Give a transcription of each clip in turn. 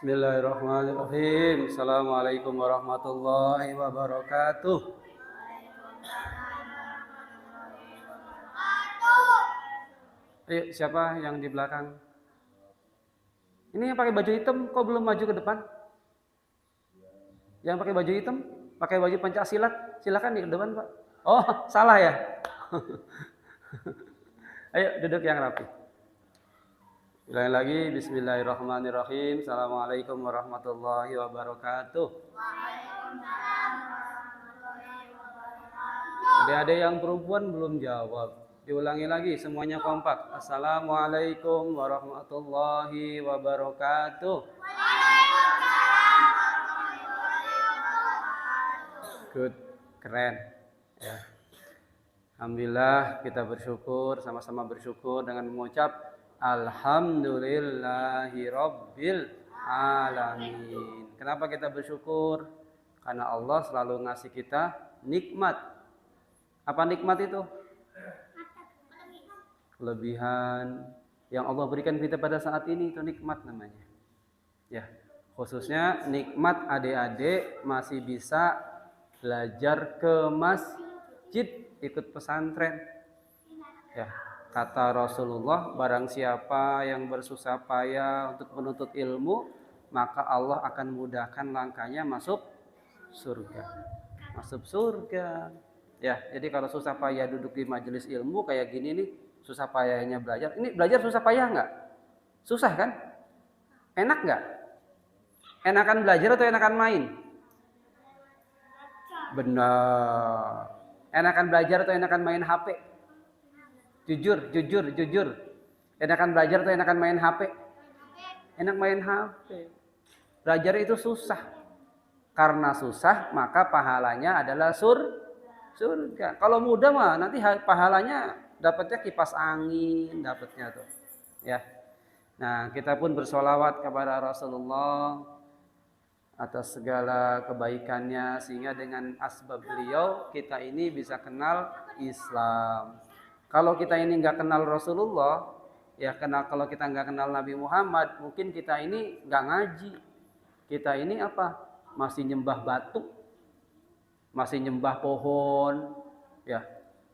Bismillahirrahmanirrahim. Assalamualaikum warahmatullahi wabarakatuh. Ayo, siapa yang di belakang? Ini yang pakai baju hitam, kok belum maju ke depan? Yang pakai baju hitam, pakai baju Pancasilat, silakan di depan, Pak. Oh, salah ya? Ayo, duduk yang rapi. Ulangi lagi, bismillahirrahmanirrahim. Assalamualaikum warahmatullahi wabarakatuh. Adik-adik yang perempuan belum jawab. Diulangi lagi, semuanya kompak. Assalamualaikum warahmatullahi wabarakatuh. Good, keren. Ya. Alhamdulillah, kita bersyukur, sama-sama bersyukur dengan mengucap Alhamdulillahirabbil alamin. Kenapa kita bersyukur? Karena Allah selalu ngasih kita nikmat. Apa nikmat itu? Kelebihan yang Allah berikan kita pada saat ini, itu nikmat namanya. Ya, khususnya nikmat adik-adik masih bisa belajar ke masjid, ikut pesantren. Ya, kata Rasulullah, barang siapa yang bersusah payah untuk menuntut ilmu, maka Allah akan mudahkan langkahnya masuk surga. Masuk surga. Ya, jadi kalau susah payah duduk di majelis ilmu kayak gini nih, susah payahnya belajar. Ini belajar susah payah nggak? Susah kan? Enak nggak? Enakan belajar atau enakan main? Benar. Enakan belajar atau enakan main HP? Jujur. Enakan belajar atau enakan main HP? Enak main HP. Belajar itu susah. Karena susah, maka pahalanya adalah surga. Kalau mudah mah nanti pahalanya dapatnya kipas angin, dapatnya tuh. Ya. Nah, kita pun bersolawat kepada Rasulullah atas segala kebaikannya, sehingga dengan asbab beliau kita ini bisa kenal Islam. Kalau kita ini nggak kenal Rasulullah, ya kalau kita nggak kenal Nabi Muhammad, mungkin kita ini nggak ngaji. Kita ini apa? Masih nyembah batu, masih nyembah pohon. Ya,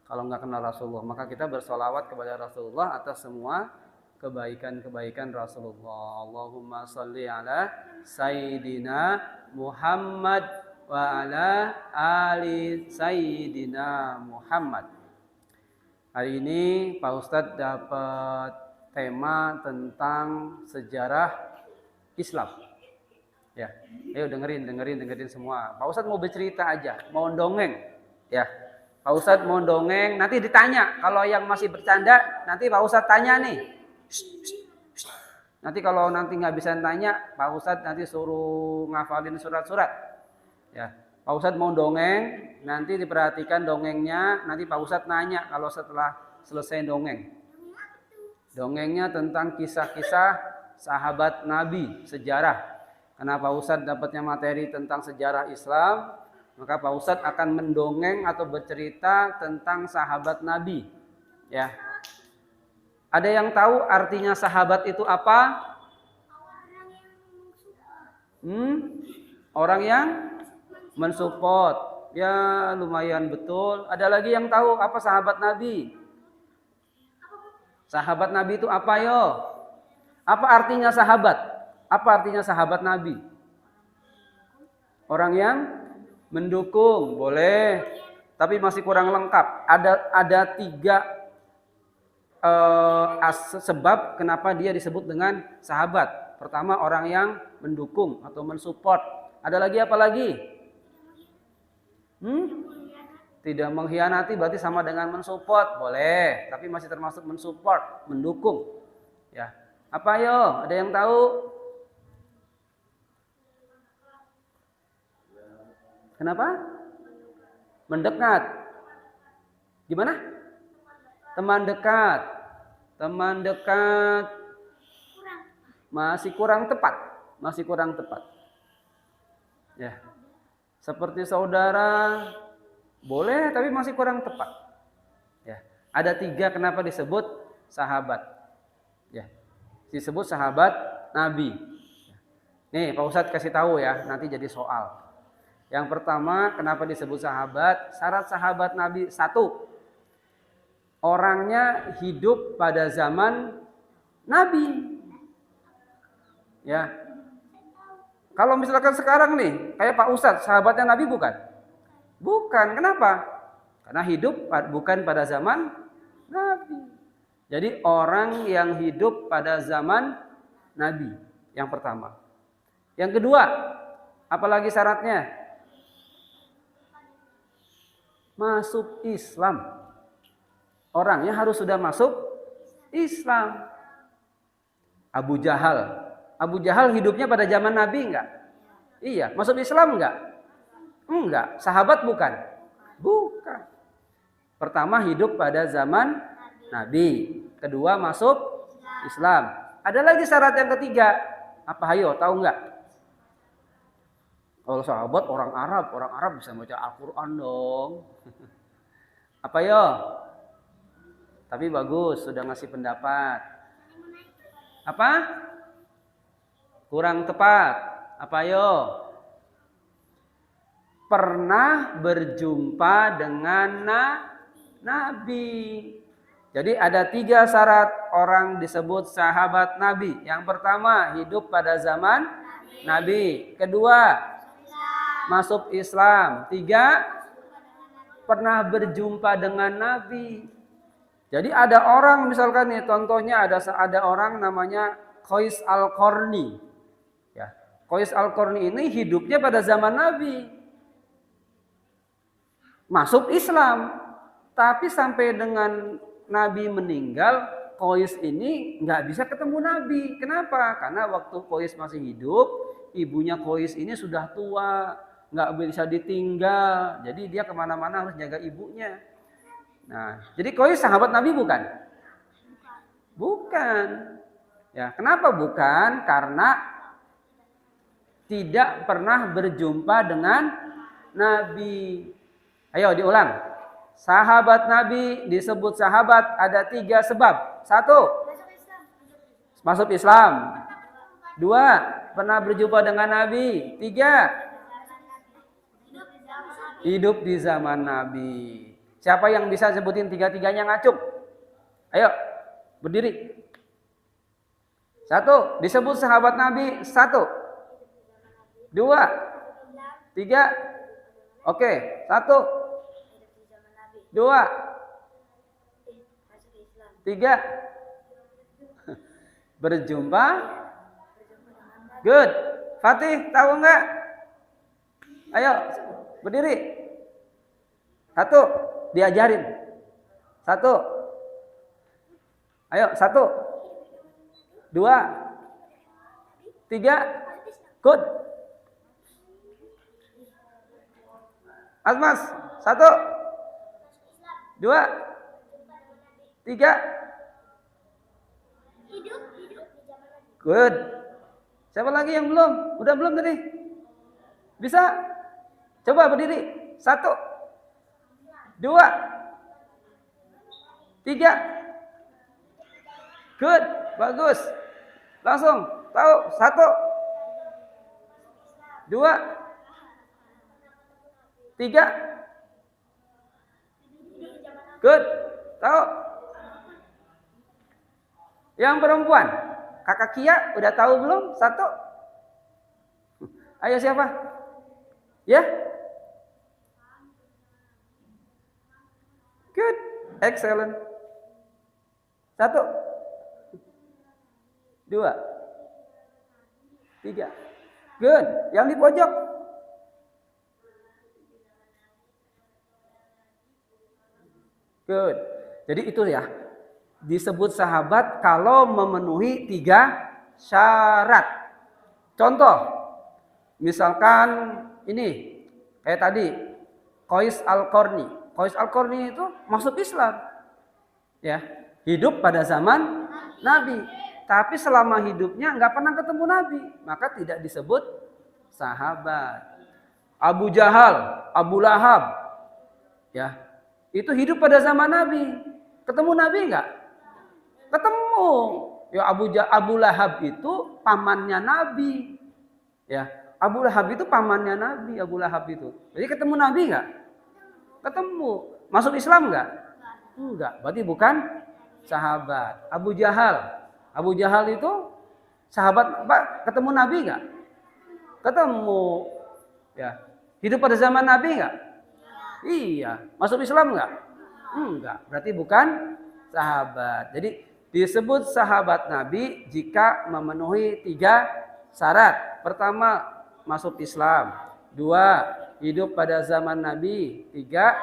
kalau nggak kenal Rasulullah, maka kita bersolawat kepada Rasulullah atas semua kebaikan-kebaikan Rasulullah. Allahumma sholli ala Sayyidina Muhammad wa ala ali Sayyidina Muhammad. Hari ini Pak Ustadz dapat tema tentang sejarah Islam. Ya, ayo dengerin semua. Pak Ustadz mau bercerita aja, mau dongeng. Ya, Pak Ustadz mau dongeng, nanti ditanya. Kalau yang masih bercanda, nanti Pak Ustadz tanya nih. Nanti kalau nanti nggak bisa tanya, Pak Ustadz nanti suruh ngafalin surat-surat. Ya, Pak Ustadz mau dongeng, nanti diperhatikan dongengnya. Nanti Pak Ustadz nanya kalau setelah selesai dongeng. Dongengnya tentang kisah-kisah sahabat Nabi, sejarah. Karena Pak Ustadz dapatnya materi tentang sejarah Islam, maka Pak Ustadz akan mendongeng atau bercerita tentang sahabat Nabi. Ya. Ada yang tahu artinya sahabat itu apa? Orang yang mensupport. Ya, lumayan betul. Ada lagi yang tahu apa sahabat Nabi? Sahabat Nabi itu apa yo? Apa artinya sahabat? Apa artinya sahabat Nabi? Orang yang mendukung, boleh. Tapi masih kurang lengkap. Ada 3 sebab kenapa dia disebut dengan sahabat. Pertama, orang yang mendukung atau mensupport. Ada lagi apa lagi? Tidak mengkhianati berarti sama dengan mensupport, boleh. Tapi masih termasuk mensupport, mendukung. Ya. Apa yo? Ada yang tahu? Kenapa? Mendekat. Gimana? Teman dekat. Teman dekat masih kurang tepat. Ya. Seperti saudara, boleh tapi masih kurang tepat. Ya. Ada 3 kenapa disebut sahabat. Ya. Disebut sahabat Nabi. Nih, Pak Ustadz kasih tahu ya, nanti jadi soal. Yang pertama, kenapa disebut sahabat? Syarat sahabat Nabi, satu, orangnya hidup pada zaman Nabi. Ya. Kalau misalkan sekarang nih, kayak Pak Ustadz, sahabatnya Nabi bukan? Bukan. Kenapa? Karena hidup bukan pada zaman Nabi. Jadi orang yang hidup pada zaman Nabi, yang pertama. Yang kedua, apalagi syaratnya? Masuk Islam. Orangnya harus sudah masuk Islam. Abu Jahal. Abu Jahal hidupnya pada zaman Nabi enggak? Iya. Masuk Islam enggak? Enggak. Sahabat bukan? Bukan. Pertama hidup pada zaman Nabi. Kedua masuk Islam. Ada lagi syarat yang ketiga. Apa hayo? Tahu enggak? Kalau sahabat orang Arab bisa baca Al-Quran dong. Apa yo? Tapi bagus, sudah ngasih pendapat. Apa? Kurang tepat. Apa yo? Pernah berjumpa dengan Nabi. Jadi ada 3 syarat orang disebut sahabat Nabi. Yang pertama, hidup pada zaman Nabi. Kedua, masuk Islam. 3, pernah berjumpa dengan Nabi. Jadi ada orang misalkan nih, contohnya ada orang namanya Qais Al-Qarni. Ya, Qais Al-Qarni ini hidupnya pada zaman Nabi. Masuk Islam. Tapi sampai dengan Nabi meninggal, Qais ini nggak bisa ketemu Nabi. Kenapa? Karena waktu Qais masih hidup, ibunya Qais ini sudah tua, nggak bisa ditinggal. Jadi dia kemana-mana harus jaga ibunya. Nah, jadi Qais sahabat Nabi bukan? Bukan. Ya, kenapa bukan? Karena tidak pernah berjumpa dengan Nabi. Ayo diulang. Sahabat Nabi disebut sahabat ada 3 sebab. 1, masuk Islam. 2, pernah berjumpa dengan Nabi. 3, hidup di zaman Nabi. Siapa yang bisa sebutin 3-tiganya ngacung? Ayo, berdiri. 1, disebut sahabat Nabi. 1, 2, 3. Oke, 1, 2, 3. Berjumpa. Good. Fatih, tahu enggak? Ayo, berdiri. 1, diajarin. 1. Ayo, 1, 2, 3. Good. Asmas, 1, 2, 3. Good. Siapa lagi yang belum? Udah belum tadi? Bisa? Coba berdiri. 1, 2, 3. Good. Bagus. Langsung. Tahu. 1, 2, 3. Good. Tahu? Yang perempuan. Kakak Kia udah tahu belum? 1. Ayo siapa? Ya? Good. Excellent. 1, 2, 3. Good. Yang di pojok. Good. Jadi itu ya. Disebut sahabat kalau memenuhi 3 syarat. Contoh. Misalkan ini. Kayak tadi. Qais Al-Qarni. Qais Al-Qarni itu masuk Islam. Ya. Hidup pada zaman Nabi. Tapi selama hidupnya nggak pernah ketemu Nabi. Maka tidak disebut sahabat. Abu Jahal. Abu Lahab. Ya. Itu hidup pada zaman Nabi. Ketemu Nabi enggak? Ketemu. Ya Abu Lahab itu pamannya Nabi. Ya, Abu Lahab itu pamannya Nabi, Abu Lahab itu. Jadi ketemu Nabi nggak? Ketemu. Masuk Islam nggak? Enggak. Berarti bukan sahabat. Abu Jahal. Abu Jahal itu sahabat, Pak, ketemu Nabi nggak? Ketemu. Ya. Hidup pada zaman Nabi nggak? Iya. Masuk Islam nggak? Enggak. Berarti bukan sahabat. Jadi disebut sahabat Nabi jika memenuhi 3 syarat. Pertama, masuk Islam. 2, hidup pada zaman Nabi. 3,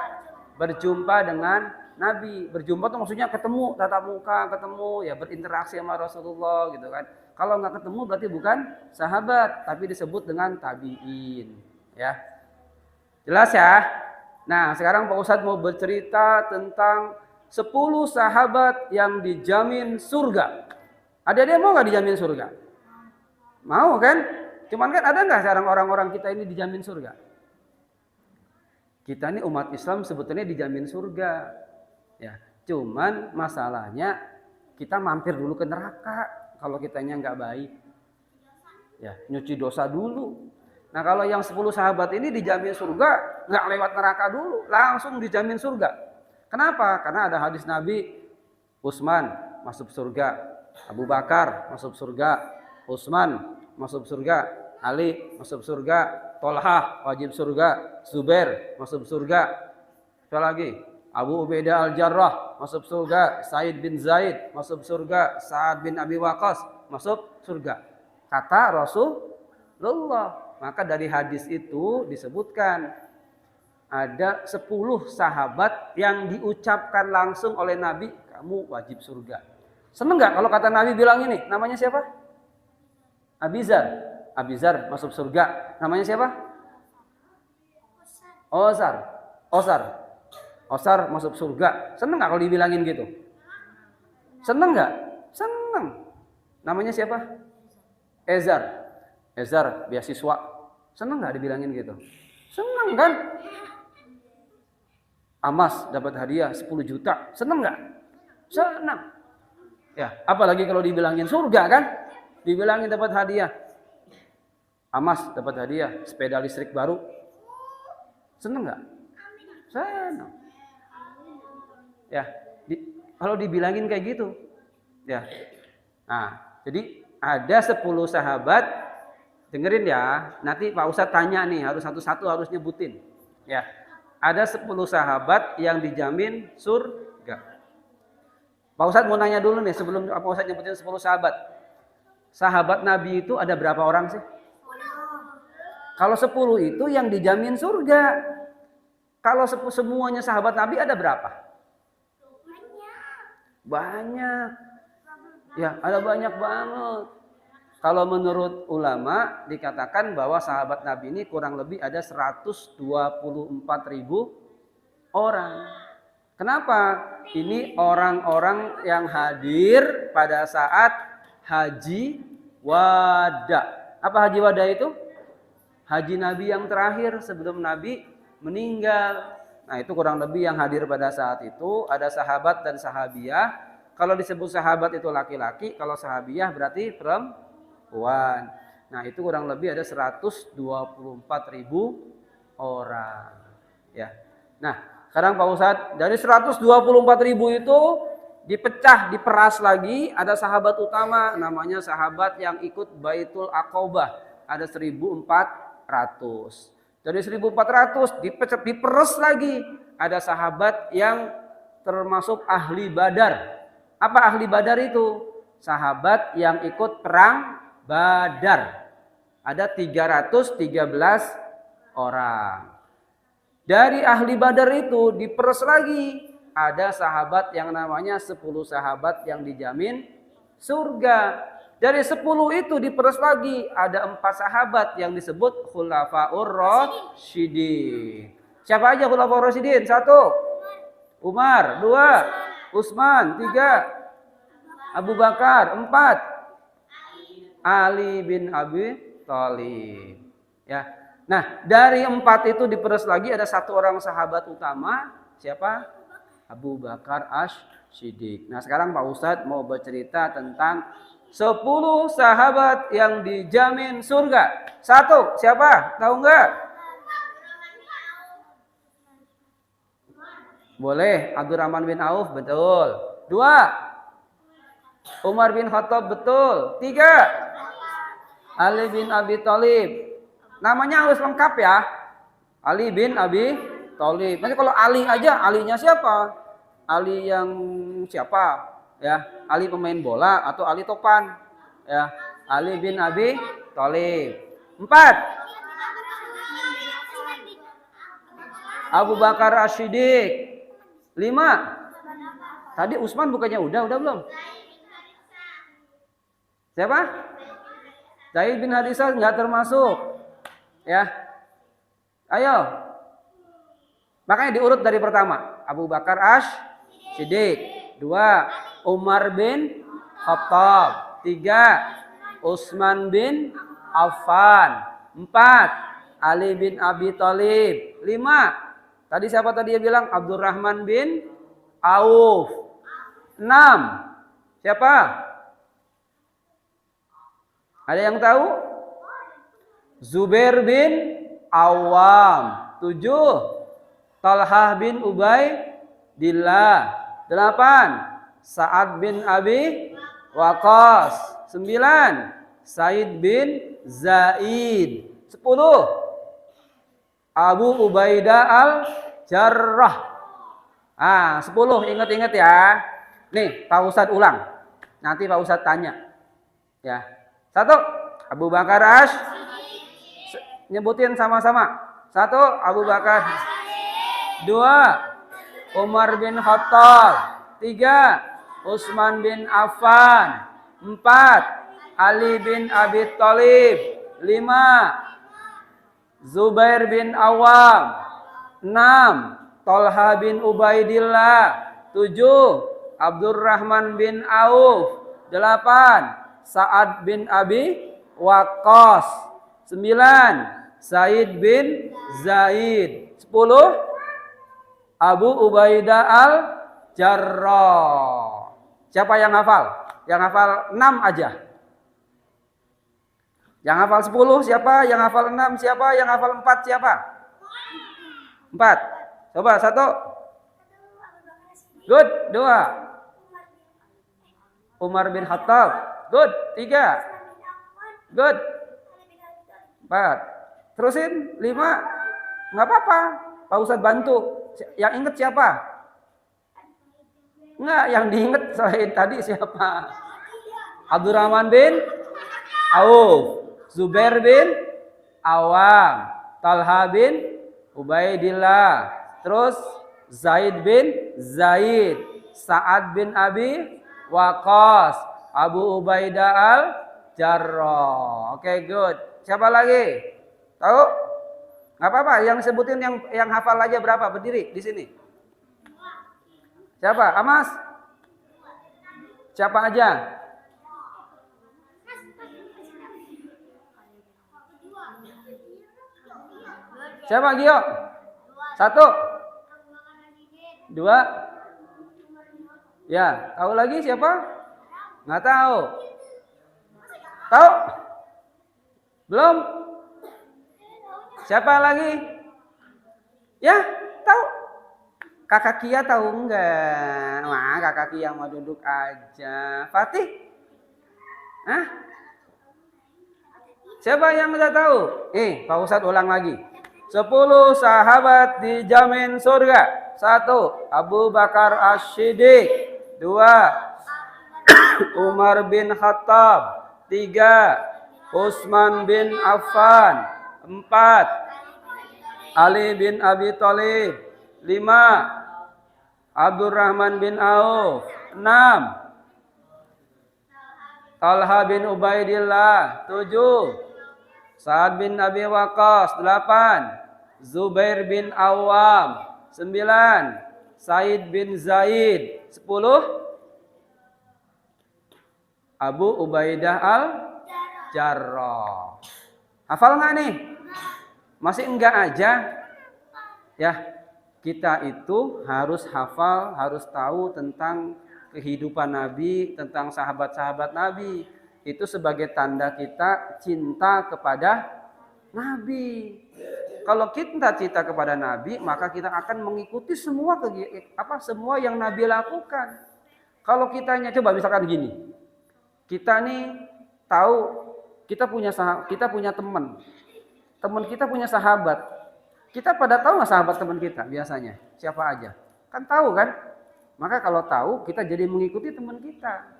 berjumpa dengan Nabi. Berjumpa tuh maksudnya ketemu, tatap muka, ketemu, ya berinteraksi sama Rasulullah gitu kan. Kalau nggak ketemu berarti bukan sahabat, tapi disebut dengan tabi'in. Ya. Jelas ya? Nah, sekarang Pak Ustadz mau bercerita tentang 10 sahabat yang dijamin surga. Ada dia mau nggak dijamin surga? Mau kan? Cuman kan ada nggak sekarang orang-orang kita ini dijamin surga? Kita ini umat Islam sebetulnya dijamin surga. Ya, cuman masalahnya kita mampir dulu ke neraka kalau kitanya nggak baik. Ya, nyuci dosa dulu. Nah, kalau yang 10 sahabat ini dijamin surga, nggak lewat neraka dulu, langsung dijamin surga. Kenapa? Karena ada hadis Nabi, Utsman masuk surga, Abu Bakar masuk surga, Utsman masuk surga, Ali masuk surga, Tolhah wajib surga, Zubair masuk surga. Siapa lagi? Abu Ubaidah Al-Jarrah masuk surga, Said bin Zaid masuk surga, Sa'ad bin Abi Waqqas masuk surga. Kata Rasulullah. Maka dari hadis itu disebutkan ada 10 sahabat yang diucapkan langsung oleh Nabi, kamu wajib surga. Seneng nggak kalau kata Nabi bilang ini? Namanya siapa? Abizar. Abizar masuk surga. Namanya siapa? Osar masuk surga. Seneng nggak kalau dibilangin gitu? Seneng nggak? Seneng. Namanya siapa? Ezar beasiswa. Seneng nggak dibilangin gitu? Seneng kan? Amas dapat hadiah 10 juta. Seneng nggak? Seneng. Ya, apalagi kalau dibilangin surga kan? Dibilangin dapat hadiah. Amas dapat hadiah sepeda listrik baru. Seneng nggak? Seneng. Ya, kalau dibilangin kayak gitu. Ya. Nah, jadi ada 10 sahabat. Dengerin ya, nanti Pak Ustadz tanya nih, harus satu-satu harus nyebutin. Ya, ada 10 sahabat yang dijamin surga. Pak Ustadz mau nanya dulu nih sebelum Pak Ustadz nyebutin 10 sahabat. Sahabat Nabi itu ada berapa orang sih? Kalau 10 itu yang dijamin surga. Kalau semuanya sahabat Nabi ada berapa? Banyak. Ya, ada banyak banget. Kalau menurut ulama dikatakan bahwa sahabat Nabi ini kurang lebih ada 124.000 orang. Kenapa? Ini orang-orang yang hadir pada saat haji wada. Apa haji wada itu? Haji Nabi yang terakhir sebelum Nabi meninggal. Nah, itu kurang lebih yang hadir pada saat itu. Ada sahabat dan sahabiah. Kalau disebut sahabat itu laki-laki, kalau sahabiah berarti perempuan. Nah, itu kurang lebih ada 124.000 orang. Ya. Nah, sekarang Pak Ustadz, dari 124.000 itu dipecah, diperas lagi, ada sahabat utama namanya sahabat yang ikut Baitul Aqabah, ada 1.400. Dari 1.400 diperas lagi, ada sahabat yang termasuk ahli Badar. Apa ahli Badar itu? Sahabat yang ikut perang Badar. Ada 313 orang. Dari ahli Badar itu diperas lagi. Ada sahabat yang namanya 10 sahabat yang dijamin surga. Dari 10 itu diperas lagi. Ada 4 sahabat yang disebut Khulafaur Rasyidin. Siapa aja Khulafaur Rasyidin? 1. Umar. 2. Utsman. 3. Abu Bakar. 4. Ali bin Abi Thalib. Ya. Nah, dari 4 itu diperas lagi ada 1 orang sahabat utama. Siapa? Abu Bakar As-Siddiq. Nah, sekarang Pak Ustadz mau bercerita tentang 10 sahabat yang dijamin surga. 1, siapa? Tahu enggak? Boleh, Abdurrahman bin Auf, betul. 2, Umar bin Khattab, betul. 3, Ali bin Abi Thalib. Namanya harus lengkap ya. Ali bin Abi Thalib. Nanti kalau Ali aja, alinya siapa? Ali yang siapa? Ya, Ali pemain bola atau Ali topan? Ya, Ali bin Abi Thalib. 4, Abu Bakar As-Siddiq. 5, tadi Utsman bukannya udah belum? Siapa? Zaid bin Harisah nggak termasuk. Ya. Ayo. Makanya diurut dari pertama. Abu Bakar As-Siddiq. 2, Umar bin Khattab. 3, Utsman bin Affan. 4, Ali bin Abi Thalib. 5, tadi siapa tadi yang bilang? Abdurrahman bin Auf. 6, siapa? Ada yang tahu? Zubair bin Awam. 7, Talhah bin Ubaidillah. 8, Sa'ad bin Abi Waqqas. 9, Said bin Zaid. 10, Abu Ubaidah al-Jarrah. 10 ingat-ingat ya. Nih, Pak Ustadz ulang. Nanti Pak Ustadz tanya. Ya. 1, Abu Bakar nyebutin sama-sama. 1, Abu Bakar. 2, Umar bin Khattab. 3, Utsman bin Affan. 4, Ali bin Abi Thalib. 5, Zubair bin Awam. 6, Talha bin Ubaidillah. 7, Abdurrahman bin Auf. 8, Sa'ad bin Abi Waqqas. 9, Said bin Zaid. 10, Abu Ubaidah al-Jarrah. Siapa yang hafal? Yang hafal 6 aja. Yang hafal 10 siapa? Yang hafal 6 siapa? Yang hafal 4 siapa? 4. Coba 1. Good. 2, Umar bin Khattab. Good. 3, good. 4, terusin. 5, nggak apa-apa, Pak Ustadz bantu. Yang inget siapa? Enggak, yang diinget selain tadi siapa? Abdurrahman bin Auf, Zubair bin Awam, Talha bin Ubaidillah, terus Zaid bin Zaid, Sa'ad bin Abi Waqqas, Abu Ubaidah al-Jarrah. Oke, good. Siapa lagi? Tahu? Nggak apa-apa, yang sebutin yang hafal aja berapa? Berdiri di sini. Siapa? Amas? Siapa aja? Siapa Gio? 1, 2. Ya, tahu lagi siapa? Nggak tahu. Tahu? Belum? Siapa lagi? Ya, tahu? Kakak Kia tahu enggak? Wah, Kakak Kia mau duduk aja. Fatih? Hah? Siapa yang udah tahu? Pak Ustadz ulang lagi. 10 sahabat dijamin surga. 1, Abu Bakar As-Siddiq. 2, Umar bin Khattab. 3, Utsman bin Affan. 4, Ali bin Abi Thalib. 5, Abdurrahman bin Auf. 6, Talha bin Ubaidillah. 7, Sa'ad bin Abi Waqqas. 8, Zubair bin Awam. 9, Said bin Zaid. 10, Abu Ubaidah al-Jarrah. Hafal nggak nih? Masih enggak aja? Ya, kita itu harus hafal, harus tahu tentang kehidupan Nabi, tentang sahabat-sahabat Nabi. itu sebagai tanda kita cinta kepada Nabi. Kalau kita cinta kepada Nabi, maka kita akan mengikuti semua semua yang Nabi lakukan. Kalau kitanya coba misalkan gini, kita nih tahu kita punya teman kita punya sahabat. Kita pada tahu nggak sahabat teman kita biasanya siapa aja? Kan tahu kan? Maka kalau tahu kita jadi mengikuti teman kita.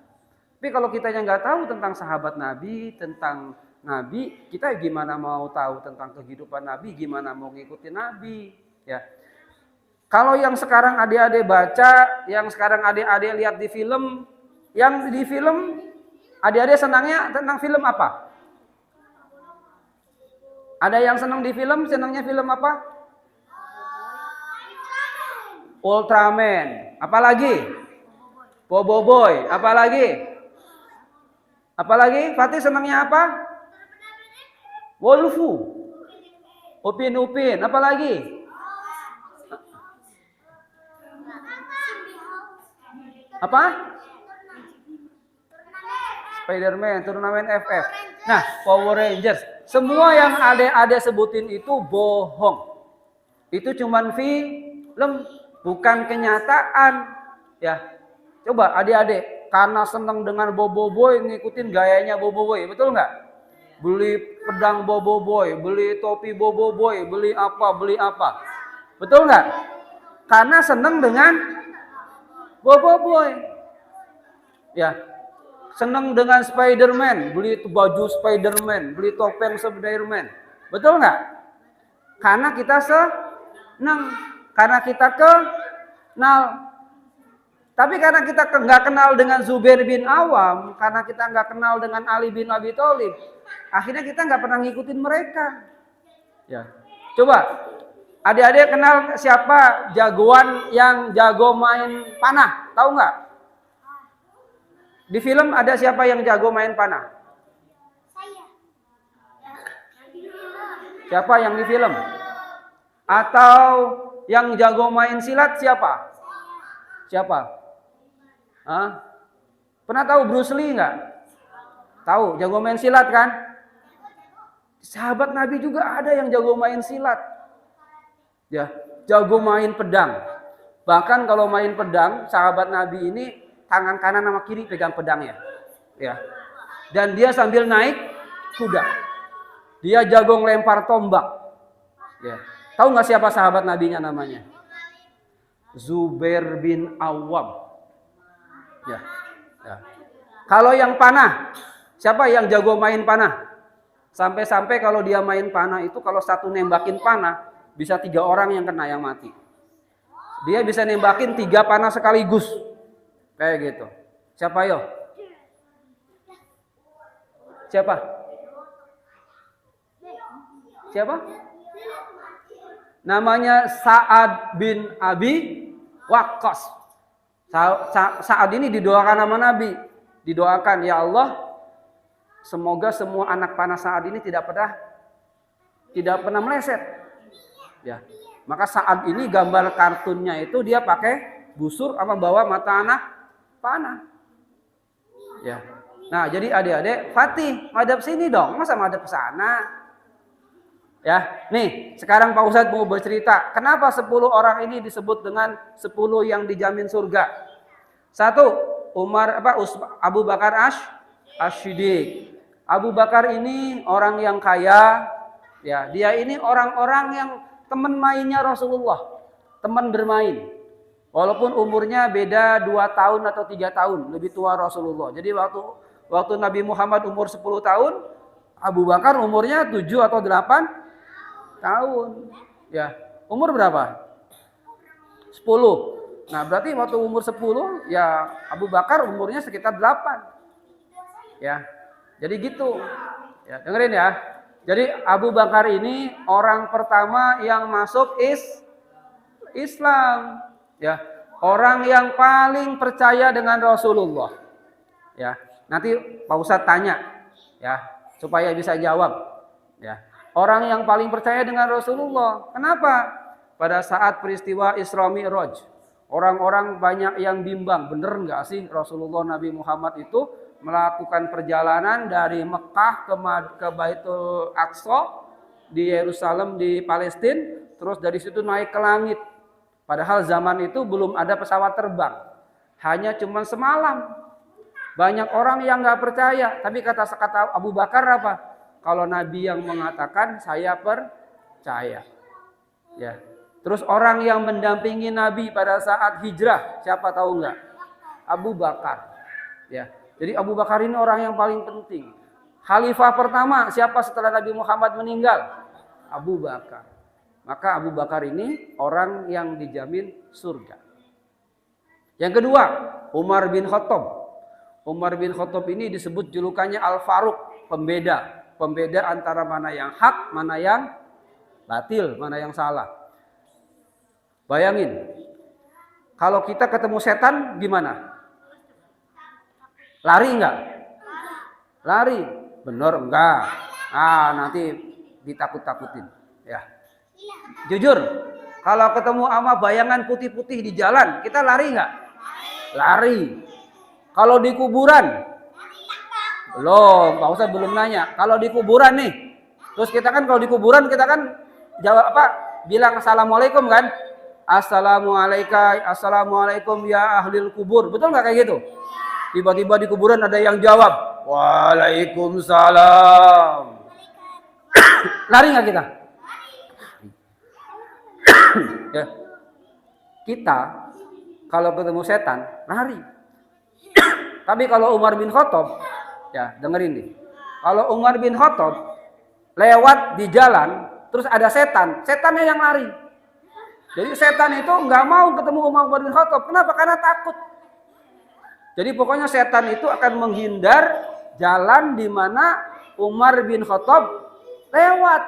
Tapi kalau kitanya nggak tahu tentang sahabat Nabi, tentang Nabi, kita gimana mau tahu tentang kehidupan Nabi, gimana mau ngikutin Nabi, ya. Kalau yang sekarang adik-adik baca, yang sekarang adik-adik lihat di film, yang di film adik-adik senangnya tentang film apa? Ada yang senang di film, senangnya film apa? Ultraman, apalagi? Boboiboy, apalagi? Apalagi? Fatih senangnya apa? Wolfu, Upin, apalagi? Apa? Spiderman, turnamen FF. Nah, Power Rangers. Semua yang adik-adik sebutin itu bohong. Itu cuman film, bukan kenyataan. Ya, coba adik-adik, karena senang dengan Boboiboy ngikutin gayanya Boboiboy, betul nggak? Beli pedang Boboiboy, beli topi Boboiboy, beli apa. Betul nggak? Karena senang dengan Boboiboy. Ya. Senang dengan Spiderman, beli baju Spiderman, beli topeng Spiderman. Betul nggak? Karena kita senang, karena kita kenal. Tapi karena kita nggak kenal dengan Zubair bin Awam, karena kita nggak kenal dengan Ali bin Abi Thalib, akhirnya kita nggak pernah ngikutin mereka. Ya, coba adik-adik kenal siapa jagoan yang jago main panah? Tahu nggak? Di film ada siapa yang jago main panah? Saya. Siapa yang di film? Atau yang jago main silat siapa? Siapa? Hah? Pernah tahu Bruce Lee nggak? Tahu, jago main silat kan? Sahabat Nabi juga ada yang jago main silat. Ya, jago main pedang. Bahkan kalau main pedang, sahabat Nabi ini tangan kanan sama kiri pegang pedangnya. Ya. Dan dia sambil naik kuda. Dia jago ngelempar tombak. Ya. Tahu nggak siapa sahabat Nabinya namanya? Zubair bin Awam. Ya. Ya. Kalau yang panah, siapa yang jago main panah? Sampai-sampai kalau dia main panah itu kalau satu nembakin panah bisa 3 orang yang kena yang mati. Dia bisa nembakin 3 panah sekaligus. Kayak gitu. Siapa yo? Siapa? Siapa? Namanya Sa'ad bin Abi Waqqas. Saat ini didoakan sama Nabi, didoakan ya Allah, semoga semua anak panah Sa'ad ini tidak pernah meleset. Ya, maka Sa'ad ini gambar kartunnya itu dia pakai busur sama bawa mata anak panah. Ya, nah jadi adik-adik, Fatih madhab sini dong, masa madhab ke sana? Ya, nih sekarang Pak Ustadz mau bercerita, kenapa 10 orang ini disebut dengan 10 yang dijamin surga? 1, Abu Bakar Asy-Siddiq. Abu Bakar ini orang yang kaya, ya, dia ini orang-orang yang teman mainnya Rasulullah, teman bermain. Walaupun umurnya beda 2 tahun atau 3 tahun, lebih tua Rasulullah. Jadi waktu Nabi Muhammad umur 10 tahun, Abu Bakar umurnya 7 atau 8 tahun. Ya, umur berapa? 10. Nah, berarti waktu umur 10, ya Abu Bakar umurnya sekitar 8. Ya. Jadi gitu. Ya, dengerin ya. Jadi Abu Bakar ini orang pertama yang masuk Islam. Ya. Orang yang paling percaya dengan Rasulullah. Ya. Nanti Pak Ustadz tanya ya, supaya bisa jawab. Ya. Orang yang paling percaya dengan Rasulullah. Kenapa? Pada saat peristiwa Isra Mi'raj, orang-orang banyak yang bimbang, bener nggak sih Rasulullah Nabi Muhammad itu melakukan perjalanan dari Mekah ke Baitul Aqsa di Yerusalem di Palestina, terus dari situ naik ke langit. Padahal zaman itu belum ada pesawat terbang, hanya cuma semalam. Banyak orang yang nggak percaya, tapi kata Abu Bakar apa? Kalau Nabi yang mengatakan, saya percaya. Ya. Terus orang yang mendampingi Nabi pada saat hijrah, siapa tahu nggak? Abu Bakar. Ya. Jadi Abu Bakar ini orang yang paling penting. Khalifah pertama siapa setelah Nabi Muhammad meninggal? Abu Bakar. Maka Abu Bakar ini orang yang dijamin surga. Yang kedua, Umar bin Khattab. Umar bin Khattab ini disebut julukannya Al-Faruq, pembeda. Pembeda antara mana yang hak, mana yang batil, mana yang salah. Bayangin, kalau kita ketemu setan gimana? Lari enggak? Lari. Bener enggak? Nanti ditakut-takutin. Ya. Jujur, kalau ketemu sama bayangan putih-putih di jalan, kita lari enggak? Lari. Kalau di kuburan? Belum, Pak Ustadz belum nanya. Kalau di kuburan nih, terus kita kan kalau di kuburan kita kan jawab apa? Bilang assalamualaikum kan? Assalamualaikum ya ahlil kubur. Betul nggak kayak gitu? Tiba-tiba di kuburan ada yang jawab, Waalaikumsalam. Lari nggak kita? Ya. Kita kalau ketemu setan lari. Tapi kalau Umar bin Khattab, ya dengerin nih. Kalau Umar bin Khattab lewat di jalan, terus ada setan, setannya yang lari. Jadi setan itu nggak mau ketemu Umar bin Khattab. Kenapa? Karena takut. Jadi pokoknya setan itu akan menghindar jalan di mana Umar bin Khattab lewat.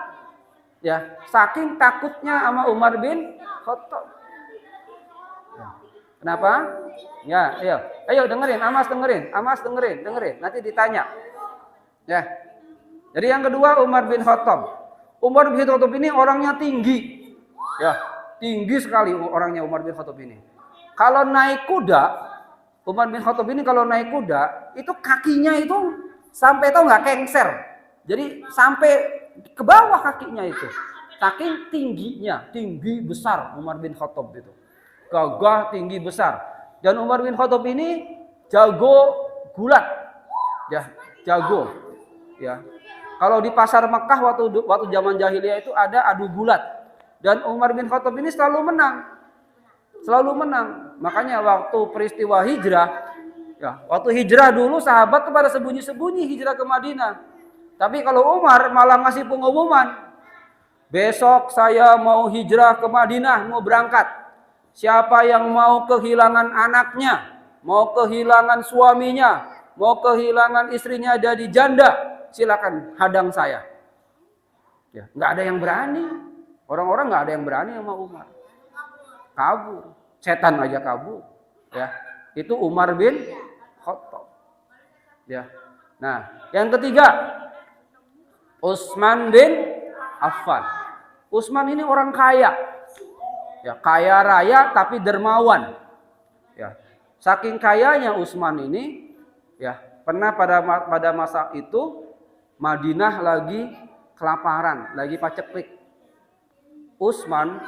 Ya, saking takutnya sama Umar bin Khattab. Ya. Kenapa? Ya, ayo dengerin, Amas dengerin, nanti ditanya. Ya. Jadi yang kedua Umar bin Khattab. Umar bin Khattab ini orangnya tinggi. Ya, tinggi sekali orangnya Umar bin Khattab ini. Kalau naik kuda, Umar bin Khattab ini kalau naik kuda, itu kakinya itu sampai tahu nggak kengser. Jadi sampai ke bawah kakinya itu. Saking tingginya, tinggi besar Umar bin Khattab itu. Gagah, tinggi besar. Dan Umar bin Khattab ini jago gulat. Ya, jago. Ya. Kalau di pasar Mekah waktu zaman jahiliyah itu ada adu gulat. Dan Umar bin Khattab ini selalu menang. Selalu menang. Makanya waktu peristiwa hijrah, ya, waktu hijrah dulu sahabat itu pada sembunyi-sembunyi hijrah ke Madinah. Tapi kalau Umar malah ngasih pengumuman, besok saya mau hijrah ke Madinah, mau berangkat. Siapa yang mau kehilangan anaknya, mau kehilangan suaminya, mau kehilangan istrinya jadi janda, silakan hadang saya. Ya, nggak ada yang berani. Orang-orang nggak ada yang berani sama Umar. Kabur, setan aja kabur. Ya, itu Umar bin Khattab. Ya. Nah, yang ketiga Utsman bin Affan. Utsman ini orang kaya. Ya, kaya raya tapi dermawan. Ya. Saking kayanya Utsman ini, ya, pernah pada masa itu Madinah lagi kelaparan, lagi paceklik. Utsman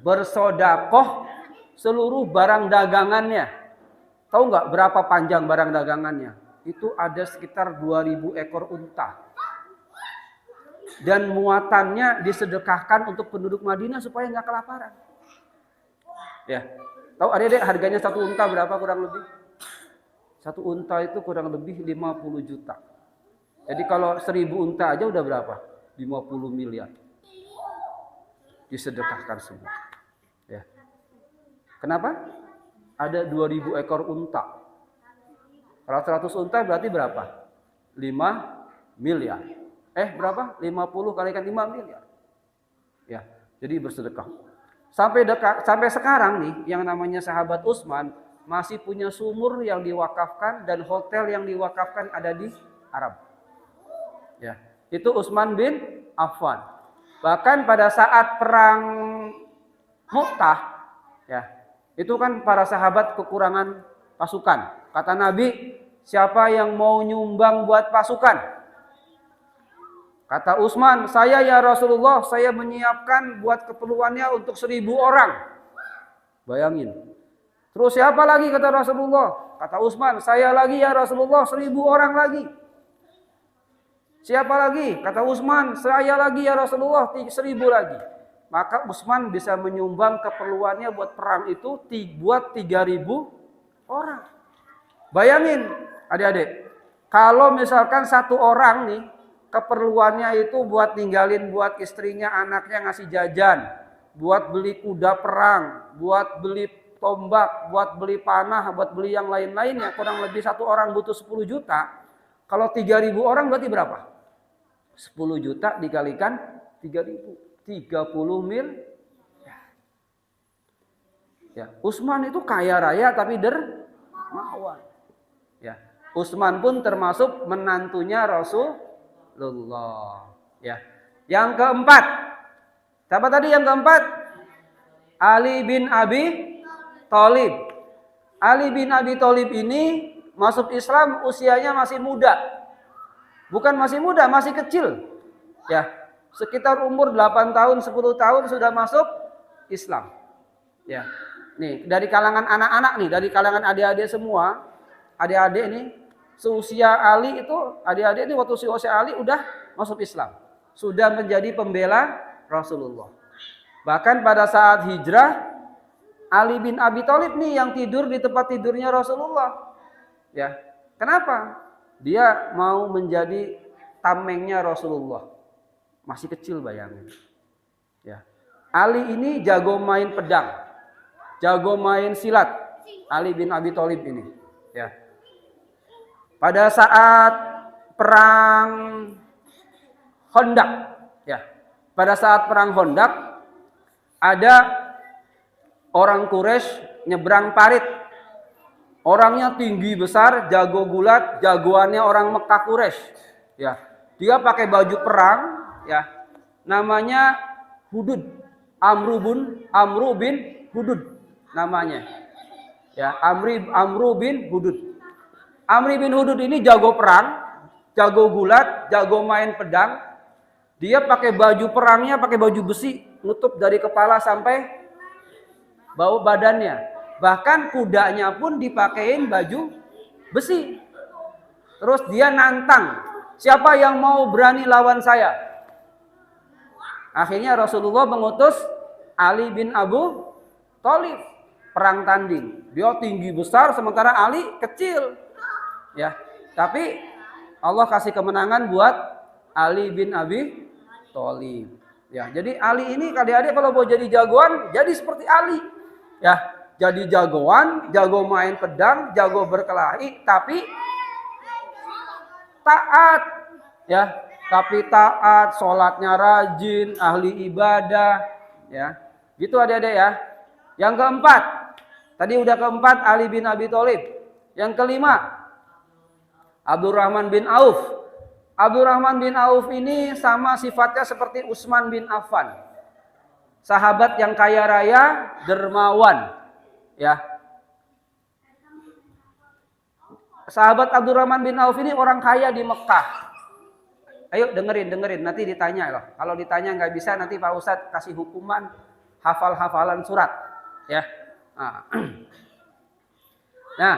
bersodakoh seluruh barang dagangannya. Tahu nggak berapa panjang barang dagangannya? Itu ada sekitar 2000 ekor unta. Dan muatannya disedekahkan untuk penduduk Madinah supaya nggak kelaparan. Ya, tahu adik-adik harganya satu unta berapa kurang lebih? Satu unta itu kurang lebih 50 juta. Jadi kalau 1000 unta aja udah berapa? 50 miliar. Disedekahkan semua. Ya. Kenapa? Ada 2000 ekor unta. Kalau 100 unta berarti berapa? 5 miliar. Berapa? 50 kalikan 5 miliar. Ya, jadi bersedekah. Sampai sekarang nih, yang namanya sahabat Utsman masih punya sumur yang diwakafkan dan hotel yang diwakafkan ada di Arab. Ya, itu Utsman bin Affan. Bahkan pada saat perang Mu'tah, ya, itu kan para sahabat kekurangan pasukan. Kata Nabi, siapa yang mau nyumbang buat pasukan? Kata Utsman, saya ya Rasulullah, saya menyiapkan buat keperluannya untuk 1000 orang. Bayangin. Terus siapa lagi kata Rasulullah? Kata Utsman, saya lagi ya Rasulullah, 1000 orang lagi. Siapa lagi? Kata Utsman, saya lagi ya Rasulullah, 1000 lagi. Maka Utsman bisa menyumbang keperluannya buat perang itu buat 3000 orang. Bayangin adik-adik, kalau misalkan satu orang nih keperluannya itu buat ninggalin buat istrinya, anaknya ngasih jajan, buat beli kuda perang, buat beli tombak, buat beli panah, buat beli yang lain-lainnya, kurang lebih satu orang butuh 10 juta. Kalau 3000 orang berarti berapa? 10 juta dikalikan 3000, 30 mil. Ya, Utsman itu kaya raya tapi dermawan. Ya, Utsman pun termasuk menantunya Rasulullah. Ya. Yang keempat, siapa tadi yang keempat? Ali bin Abi Thalib. Ali bin Abi Thalib ini masuk Islam usianya masih muda. Bukan masih muda, masih kecil. Ya, sekitar umur 8 tahun, 10 tahun sudah masuk Islam. Ya. Nih, dari kalangan anak-anak nih, dari kalangan adik-adik semua, adik-adik ini seusia Ali itu, adik-adik ini waktu seusia Ali udah masuk Islam. Sudah menjadi pembela Rasulullah. Bahkan pada saat hijrah, Ali bin Abi Thalib nih yang tidur di tempat tidurnya Rasulullah. Ya. Kenapa? Dia mau menjadi tamengnya Rasulullah. Masih kecil bayangin. Ya. Ali ini jago main pedang. Jago main silat. Ali bin Abi Thalib ini. Ya. Pada saat perang Khandaq, ya. Pada saat perang Khandaq ada orang Quraisy nyebrang parit. Orangnya tinggi besar, jago gulat, jagoannya orang Mekah Quraisy. Ya, dia pakai baju perang, ya. Namanya Hudud. Amru bin Hudud namanya. Ya, Amru bin Hudud. Amri bin Hudud ini jago perang, jago gulat, jago main pedang. Dia pakai baju perangnya pakai baju besi, nutup dari kepala sampai bau badannya. Bahkan kudanya pun dipakein baju besi. Terus dia nantang, siapa yang mau berani lawan saya? Akhirnya Rasulullah mengutus Ali bin Abu Thalib perang tanding. Dia tinggi besar sementara Ali kecil. Ya, tapi Allah kasih kemenangan buat Ali bin Abi Thalib. Ya, jadi Ali ini adik-adik kalau mau jadi jagoan, jadi seperti Ali. Ya, jadi jagoan, jago main pedang, jago berkelahi, tapi taat. Ya, tapi taat, sholatnya rajin, ahli ibadah. Ya, gitu adik-adik ya. Yang keempat, tadi udah keempat Ali bin Abi Thalib. Yang kelima, Abdurrahman bin Auf. Abdurrahman bin Auf ini sama sifatnya seperti Utsman bin Affan. Sahabat yang kaya raya, dermawan. Ya. Sahabat Abdurrahman bin Auf ini orang kaya di Mekah. Ayo dengerin, nanti ditanya loh. Kalau ditanya nggak bisa nanti Pak Ustadz kasih hukuman hafal-hafalan surat. Ya. Nah,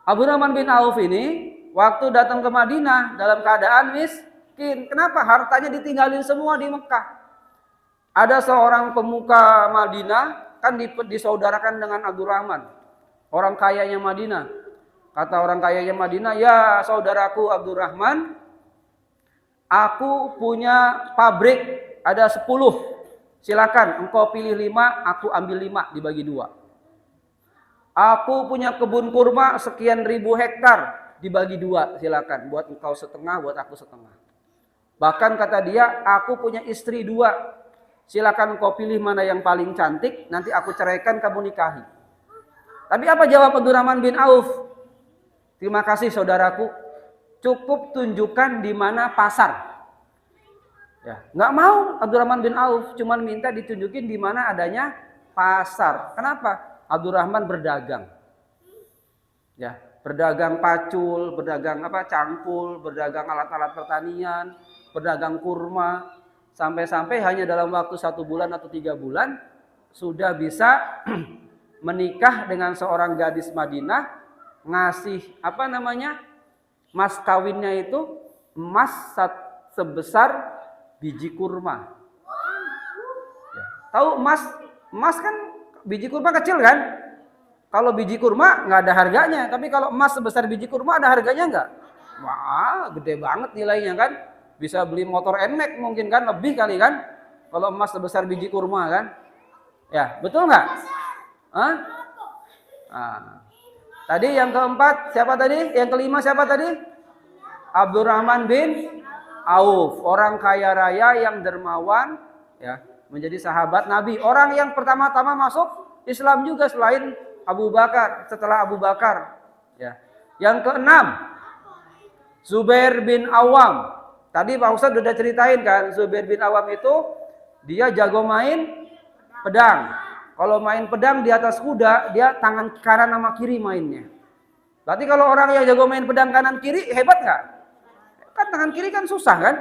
Abdurrahman bin Auf ini waktu datang ke Madinah dalam keadaan miskin. Kenapa? Hartanya ditinggalin semua di Mekah. Ada seorang pemuka Madinah kan disaudarakan dengan Abdurrahman, orang kayanya Madinah. Kata orang kayanya Madinah, ya saudaraku Abdurrahman, aku punya pabrik ada 10. Silakan engkau pilih 5, aku ambil 5 dibagi 2. Aku punya kebun kurma sekian ribu hektar dibagi 2, silakan. Buat engkau setengah, buat aku setengah. Bahkan kata dia, aku punya istri 2. Silakan kau pilih mana yang paling cantik, nanti aku ceraikan, kamu nikahi. Tapi apa jawab Abdurrahman bin Auf? Terima kasih saudaraku, cukup tunjukkan di mana pasar. Ya, nggak mau Abdurrahman bin Auf, cuman minta ditunjukin di mana adanya pasar. Kenapa? Abdurrahman berdagang. Ya, berdagang pacul, berdagang cangkul, berdagang alat-alat pertanian, berdagang kurma, sampai-sampai hanya dalam waktu 1 bulan atau 3 bulan sudah bisa menikah dengan seorang gadis Madinah, ngasih mas kawinnya itu emas sebesar biji kurma. Ya. Tahu emas kan biji kurma kecil kan? Kalau biji kurma nggak ada harganya, tapi kalau emas sebesar biji kurma ada harganya nggak? Wah, gede banget nilainya kan? Bisa beli motor NMAX mungkin kan, lebih kali kan? Kalau emas sebesar biji kurma kan? Ya, betul nggak? Hah? Nah. Tadi yang keempat siapa tadi? Yang kelima siapa tadi? Abdurrahman bin Auf, orang kaya raya yang dermawan, ya, menjadi sahabat Nabi. Orang yang pertama-tama masuk Islam juga selain Abu Bakar, setelah Abu Bakar. Ya. Yang keenam, Zubair bin Awam. Tadi Pak Ustadz sudah ceritain kan, Zubair bin Awam itu dia jago main pedang. Kalau main pedang di atas kuda, dia tangan kanan sama kiri mainnya. Berarti kalau orang yang jago main pedang kanan kiri, hebat nggak? Kan tangan kiri kan susah kan?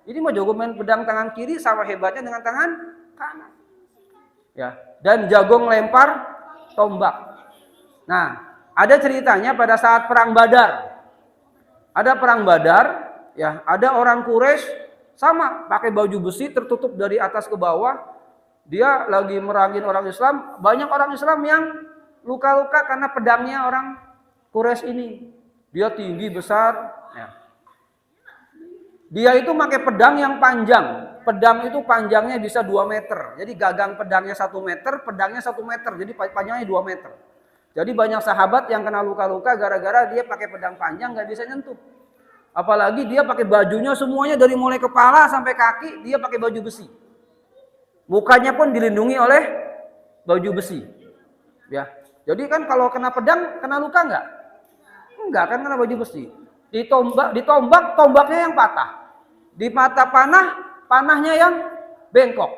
Jadi mau jago main pedang tangan kiri sama hebatnya dengan tangan kanan. Ya, dan jago ngelempar tombak. Nah, ada ceritanya pada saat perang Badar. Ada perang Badar, ya, ada orang Quraisy sama pakai baju besi tertutup dari atas ke bawah. Dia lagi merangin orang Islam, banyak orang Islam yang luka-luka karena pedangnya orang Quraisy ini. Dia tinggi besar, ya. Dia itu pakai pedang yang panjang. Pedang itu panjangnya bisa 2 meter. Jadi gagang pedangnya 1 meter, pedangnya 1 meter. Jadi panjangnya 2 meter. Jadi banyak sahabat yang kena luka-luka gara-gara dia pakai pedang panjang nggak bisa nyentuh. Apalagi dia pakai bajunya semuanya dari mulai kepala sampai kaki dia pakai baju besi. Mukanya pun dilindungi oleh baju besi. Ya. Jadi kan kalau kena pedang kena luka nggak? Enggak, kan kena baju besi. Ditombak, tombaknya yang patah. Di mata panahnya yang bengkok.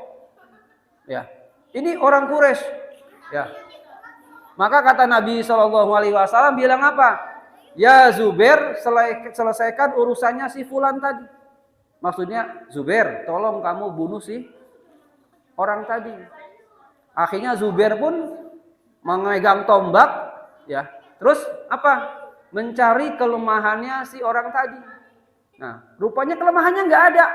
Ya. Ini orang Quraisy. Ya. Maka kata Nabi SAW bilang apa? Ya Zubair, selesaikan urusannya si fulan tadi. Maksudnya Zubair, tolong kamu bunuh si orang tadi. Akhirnya Zubair pun memegang tombak, ya. Terus apa? Mencari kelemahannya si orang tadi. Nah, rupanya kelemahannya nggak ada.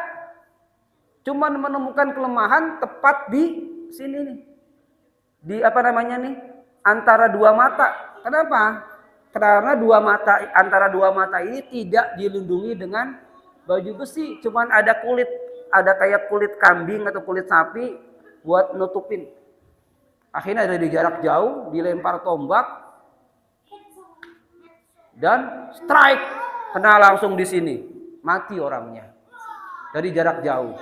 Cuma menemukan kelemahan tepat di sini nih. Di antara 2 mata. Kenapa? Karena antara dua mata ini tidak dilindungi dengan baju besi. Cuman ada kulit, ada kayak kulit kambing atau kulit sapi buat nutupin. Akhirnya dari jarak jauh dilempar tombak dan strike, kena langsung di sini, mati orangnya dari jarak jauh.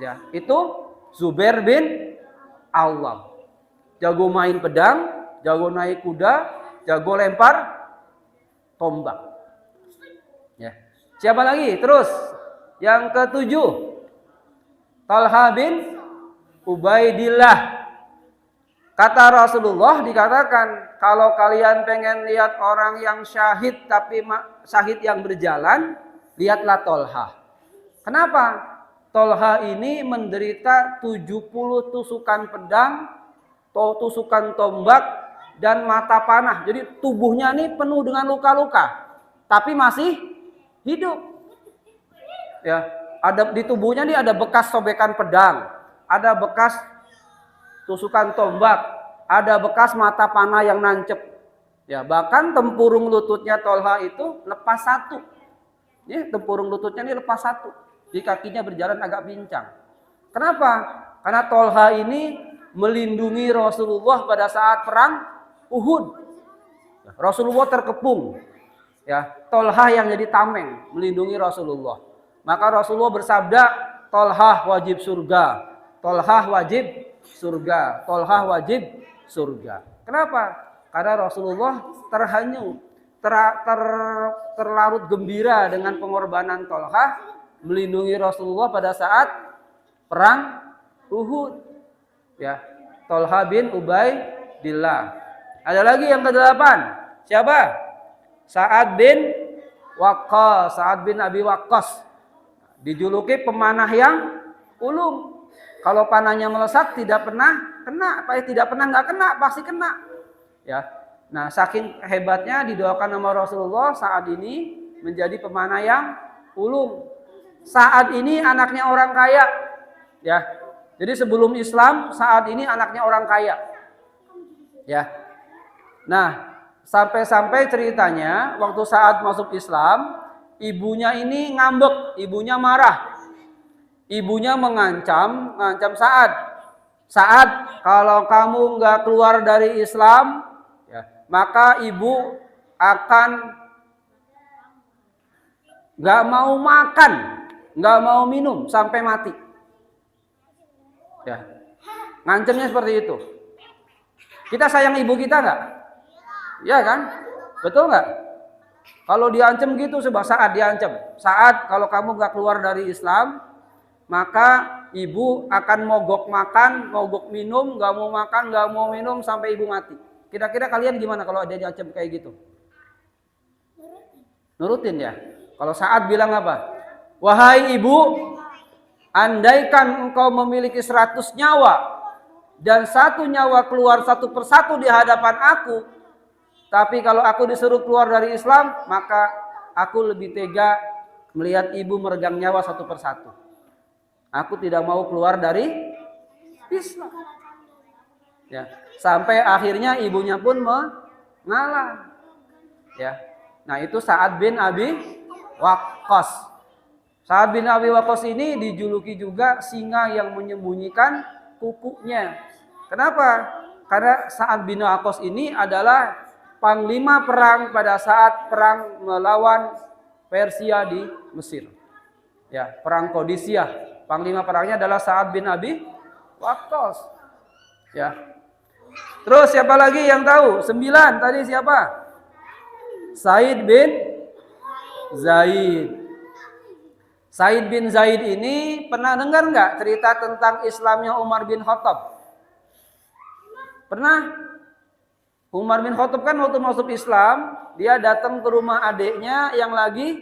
Ya, itu Zubair bin Awam. Jago main pedang, jago naik kuda, jago lempar tombak. Ya. Siapa lagi? Terus yang ke-7, Talha bin Ubaidillah. Kata Rasulullah dikatakan, kalau kalian pengen lihat orang yang syahid tapi syahid yang berjalan, lihatlah Talha. Kenapa? Talha ini menderita 70 tusukan pedang, tusukan tombak, dan mata panah. Jadi tubuhnya ini penuh dengan luka-luka, tapi masih hidup. Ya, ada di tubuhnya ini ada bekas sobekan pedang, ada bekas tusukan tombak, ada bekas mata panah yang nancep. Ya, bahkan tempurung lututnya Talha itu lepas 1. Ini tempurung lututnya ini lepas 1. Di kakinya berjalan agak pincang. Kenapa? Karena Talha ini melindungi Rasulullah pada saat perang Uhud. Rasulullah terkepung. Ya, Talha yang jadi tameng melindungi Rasulullah. Maka Rasulullah bersabda, Talha wajib surga. Talha wajib surga. Talha wajib surga. Kenapa? Karena Rasulullah terhanyut, terlarut gembira dengan pengorbanan Talha melindungi Rasulullah pada saat perang Uhud. Ya, Talha bin Ubaidillah. Ada lagi yang ke-8. Siapa? Sa'ad bin Waqqas, Sa'ad bin Abi Waqqas. Dijuluki pemanah yang ulung. Kalau panahnya melesat tidak pernah kena, tidak pernah nggak kena, pasti kena. Ya. Nah, saking hebatnya didoakan sama Rasulullah, Sa'ad ini menjadi pemanah yang ulung. Sa'ad ini anaknya orang kaya. Ya. Jadi sebelum Islam, Sa'ad ini anaknya orang kaya. Ya. Nah, sampai-sampai ceritanya waktu Sa'ad masuk Islam, ibunya ini ngambek, ibunya marah. Ibunya mengancam Sa'ad. Sa'ad, kalau kamu nggak keluar dari Islam, ya, maka ibu akan nggak mau makan, nggak mau minum sampai mati. Ya, ngancamnya seperti itu. Kita sayang ibu kita nggak? Ya kan? Betul nggak? Kalau diancam gitu, sebab Sa'ad diancam. Sa'ad, kalau kamu nggak keluar dari Islam, maka ibu akan mogok makan, mogok minum, nggak mau makan, nggak mau minum sampai ibu mati. Kira-kira kalian gimana kalau ada diancam kayak gitu? Nurutin ya. Kalau Sa'ad bilang apa? Wahai ibu, andaikan engkau memiliki 100 nyawa dan 1 nyawa keluar satu persatu di hadapan aku, tapi kalau aku disuruh keluar dari Islam, maka aku lebih tega melihat ibu meregang nyawa satu persatu. Aku tidak mau keluar dari Islam. Ya, sampai akhirnya ibunya pun mengalah. Ya. Nah, itu Sa'ad bin Abi Waqqas. Sa'ad bin Abi Waqqas ini dijuluki juga singa yang menyembunyikan kukunya. Kenapa? Karena Sa'ad bin Waqqas ini adalah panglima perang pada saat perang melawan Persia di Mesir. Ya, perang Qadisiyah. Panglima perangnya adalah Sa'ad bin Abi Waqqas. Ya. Terus siapa lagi yang tahu? 9 tadi siapa? Said bin Zaid. Said bin Zaid ini pernah dengar nggak cerita tentang Islamnya Umar bin Khattab? Pernah? Umar bin Khattab kan waktu masuk Islam, dia datang ke rumah adiknya yang lagi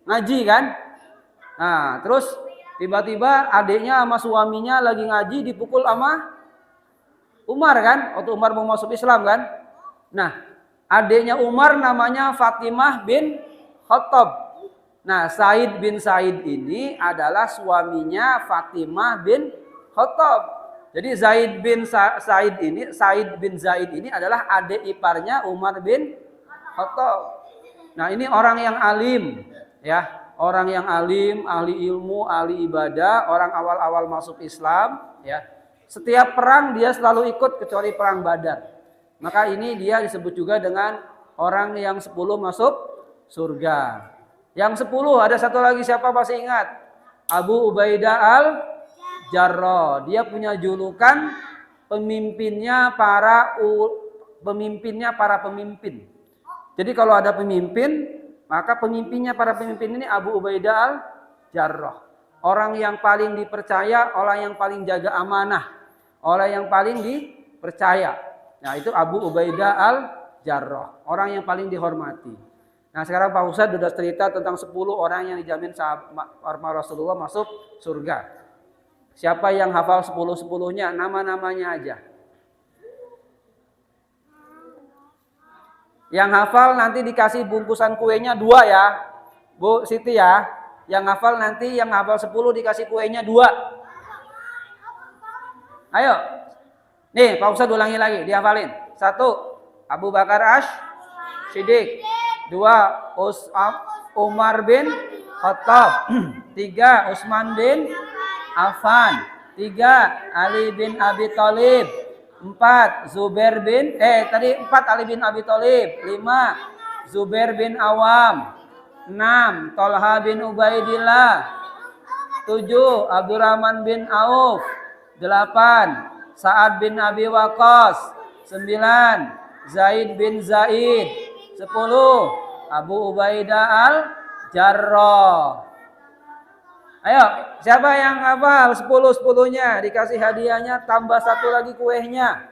ngaji kan? Nah, terus tiba-tiba adiknya sama suaminya lagi ngaji dipukul sama Umar kan? Waktu Umar mau masuk Islam kan? Nah, adiknya Umar namanya Fatimah bin Khattab. Nah, Said bin Said ini adalah suaminya Fatimah bin Khattab. Jadi Said bin Zaid ini adalah adik iparnya Umar bin Khattab. Nah, ini orang yang alim, ya. Orang yang alim, ahli ilmu, ahli ibadah, orang awal-awal masuk Islam, ya. Setiap perang dia selalu ikut kecuali perang Badar. Maka ini dia disebut juga dengan orang yang 10 masuk surga. Yang 10 ada satu lagi, siapa masih ingat? Abu Ubaidah al-Jarrah. Dia punya julukan pemimpinnya para pemimpin. Jadi kalau ada pemimpin, maka pemimpinnya para pemimpin ini Abu Ubaidah al-Jarrah. Orang yang paling dipercaya, orang yang paling jaga amanah, orang yang paling dipercaya. Nah, itu Abu Ubaidah al-Jarrah, orang yang paling dihormati. Nah, sekarang Pak Ustadz sudah cerita tentang 10 orang yang dijamin sahabat Rasulullah masuk surga. Siapa yang hafal 10-10-nya? Nama-namanya aja. Yang hafal nanti dikasih bungkusan kuenya 2 ya, Bu Siti ya. Yang hafal nanti, yang hafal 10 dikasih kuenya 2. Ayo. Nih, Pak Ustadz ulangi lagi, dihafalin. 1, Abu Bakar Siddiq. 2, Umar bin Khattab. 3, Utsman bin Affan. 3, Ali bin Abi Thalib. 4, Zubair bin tadi 4 Ali bin Abi Thalib. 5, Zubair bin Awam. 6, Thalha bin Ubaidillah. 7, Abdurrahman bin Auf. 8, Sa'ad bin Abi Waqqas. 9, Zaid bin Zaid. 10, Abu Ubaidah al-Jarrah. Ayo, siapa yang hafal 10-10-nya? Dikasih hadiahnya, tambah 1 lagi kuenya.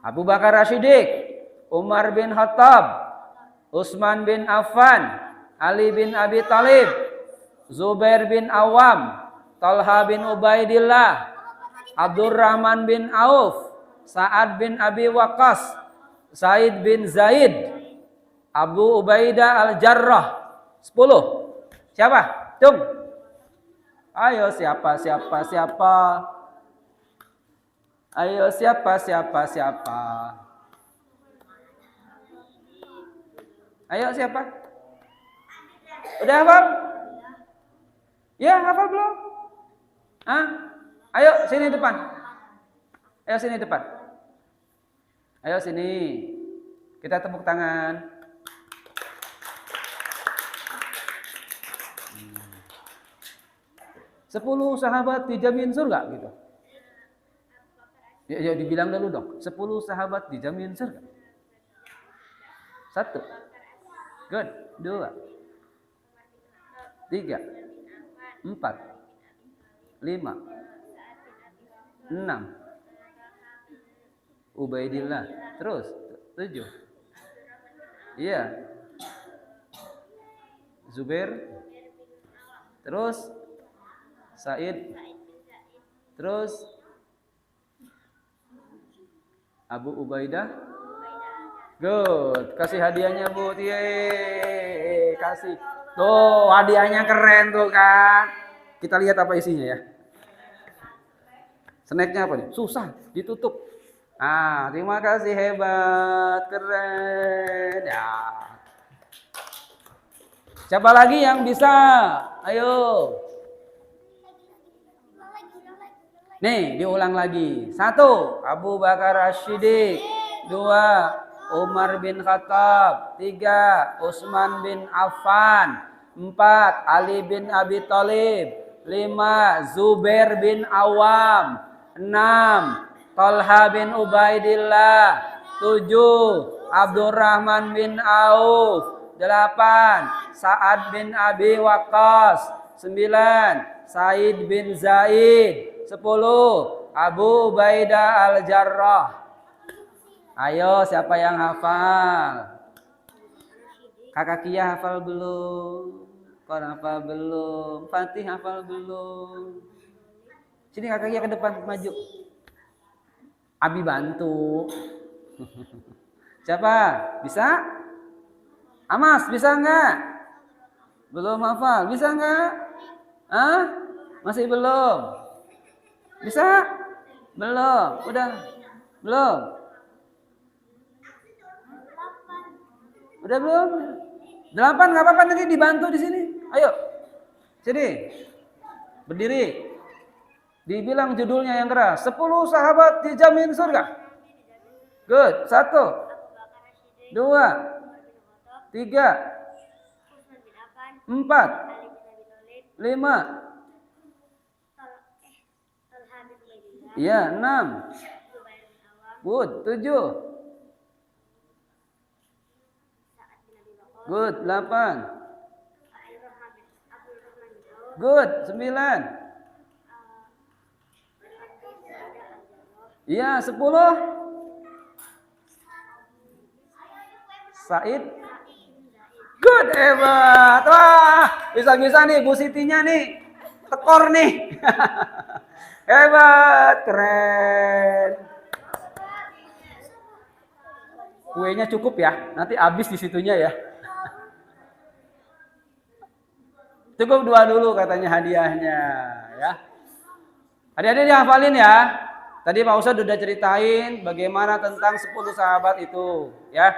Abu Bakar As-Siddiq, Umar bin Khattab, Utsman bin Affan, Ali bin Abi Thalib, Zubair bin Awam, Talha bin Ubaidillah, Abdurrahman bin Auf, Sa'ad bin Abi Waqqas, Said bin Zaid, Abu Ubaidah Al-Jarrah. 10. Siapa? Tung. Ayo siapa? Ayo siapa? Ayo siapa? Udah hafal? Ya, hafal belum? Hah? Ayo sini depan. Ayo sini depan. Ayo sini. Kita tepuk tangan. Sepuluh sahabat dijamin surga gitu. Ya, dibilang dulu dong. 10 sahabat dijamin surga. 1. Good. 2. 3. 4. 5. 6. Ubaidillah. Terus 7. Iya. Zubair. Terus Said. Terus Abu Ubaidah. Good. Kasih hadiahnya, Bu. Yeay. Kasih. Tuh, hadiahnya keren tuh kan. Kita lihat apa isinya ya. Snacknya apa nih? Susah, ditutup. Terima kasih, hebat, keren. Ya. Siapa lagi yang bisa? Ayo. Nih, diulang lagi. 1. Abu Bakar As-Siddiq. 2. Umar bin Khattab. 3. Utsman bin Affan. 4. Ali bin Abi Thalib. 5. Zubair bin Awam. 6. Talha bin Ubaidillah. 7. Abdurrahman bin Auf. 8. Sa'ad bin Abi Waqqas. 9. Said bin Zaid. 10. Abu Ubaidah Al-Jarrah. Ayo, siapa yang hafal? Kakak Kia hafal belum? Kau hafal belum? Fatih hafal belum? Sini kakak Kia ke depan, maju. Abi bantu. Siapa? Bisa? Amas, bisa enggak? Belum hafal, bisa enggak? Masih belum? Bisa? Belum? Udah? Belum? Udah belum? 8 nggak apa-apa, nanti dibantu di sini. Ayo, sini, berdiri. Dibilang judulnya yang keras. 10 sahabat dijamin surga. Good. 1, 2, 3, 4, 5. Iya, 6. Good. 7. Good. 8. Good. 9. Iya, 10. Said. Good, hebat. Wah, bisa-bisa nih Bu Sitinya nih. Tekor nih. Hebat, keren. Kuenya cukup ya, nanti habis di situnya ya. Cukup 2 dulu katanya hadiahnya ya. Adik-adik dihafalin ya. Tadi Pak Ustadz udah ceritain bagaimana tentang 10 sahabat itu ya.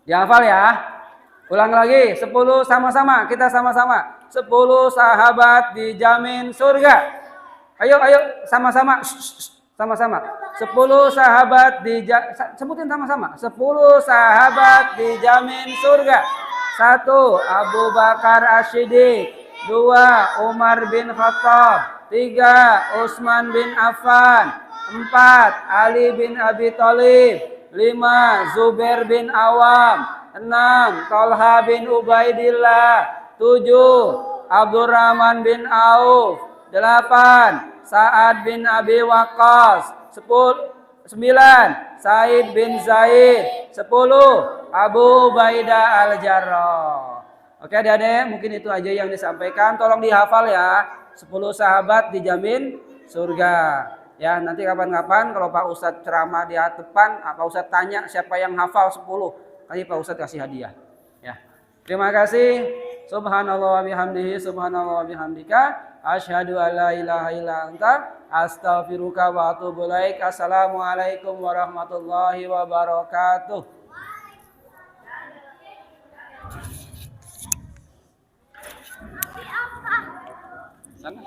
Dihafal ya. Ulang lagi, 10 sama-sama, kita sama-sama. 10 sahabat dijamin surga. Ayo, sama-sama. Sama-sama. 10 sahabat sebutin sama-sama. 10 sahabat dijamin surga. 1. Abu Bakar As-Siddiq. 2. Umar bin Khattab. 3. Utsman bin Affan. 4. Ali bin Abi Thalib. 5. Zubair bin Awam. 6. Talha bin Ubaidillah. 7. Abdurrahman bin Auf. 8. Sa'ad bin Abi Waqqas. 10. 9. Said bin Zaid. 10. Abu Ubaidah Al-Jarrah. Oke adik-adik, mungkin itu aja yang disampaikan. Tolong dihafal ya. 10 sahabat dijamin surga. Ya, nanti kapan-kapan kalau Pak Ustadz ceramah di depan, Pak Ustadz tanya siapa yang hafal 10, nanti Pak Ustadz kasih hadiah. Ya. Terima kasih. Subhanallah wa bihamdihi, subhanallah wa bihamdika, asyhadu an la ilaha illa anta, astaghfiruka wa atubu ilaik. Assalamualaikum warahmatullahi wabarakatuh. Sana.